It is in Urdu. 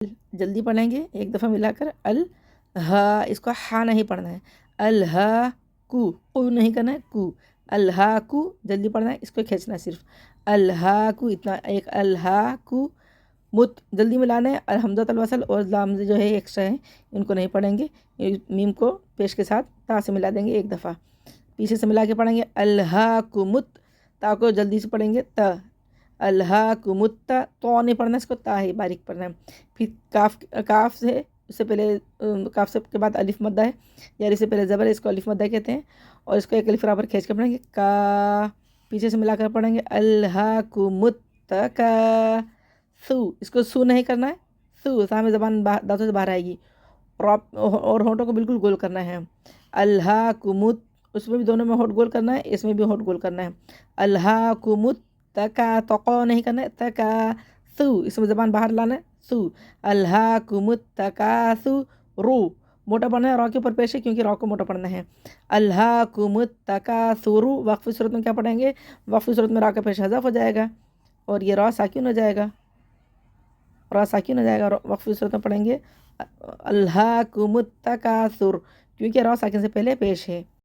جلدی پڑھیں گے ایک دفعہ ملا کر، الہا، اس کو ہا نہیں پڑھنا ہے، الہا کو، کو نہیں کرنا ہے، کو، الہا کو، جلدی پڑھنا ہے، اس کو کھینچنا ہے صرف، الہا کو، اتنا ایک، الہا کو مت، جلدی ملانا ہے، الحمزۃ الوصل اور لام جو ہے ایکسٹرا ہے ان کو نہیں پڑھیں گے، میم کو پیش کے ساتھ تا سے ملا دیں گے ایک دفعہ، پیچھے سے ملا کے پڑھیں گے، الہاکمت، تا کو جلدی سے پڑھیں گے، تا، الہاکمت، تو نہیں پڑھنا، اس کو تا ہے باریک پڑھنا ہے، پھر کاف، کاف سے اس سے پہلے، کاف سے کے بعد الف مدہ ہے، یعنی اس سے پہلے زبر ہے، اس کو الف مدہ کہتے ہیں، اور اس کو ایک الف برابر کھینچ کے پڑھیں گے، کا، پیچھے سے ملا کر پڑھیں گے، الہاکمت کا سو، اس کو سو نہیں کرنا ہے، سو، سامنے زبان دانتوں سے باہر آئے گی، اور ہونٹوں کو بالکل گول کرنا ہے، الہاکمت، اس میں بھی دونوں میں ہونٹ گول کرنا ہے، اس میں بھی ہونٹ گول کرنا ہے، الہاکمت تکا، تقو نہیں کرنا ہے، تکا سو، اس میں زبان باہر لانا ہے، سو، الہاکمت تکاثر، رو موٹا پڑھنا ہے، را کے اوپر پیش ہے کیونکہ را کو موٹا پڑھنا ہے، الہاکمت تکاثر، وقفی صورت میں کیا پڑھیں گے، وقفی صورت میں را کا پیش حذف ہو جائے گا اور یہ را ساکن ہو جائے گا، را ساکن ہو جائے گا، وقفی صورت میں پڑھیں گے الہاکم التکاثر، کیونکہ را ساکن سے پہلے پیش ہے۔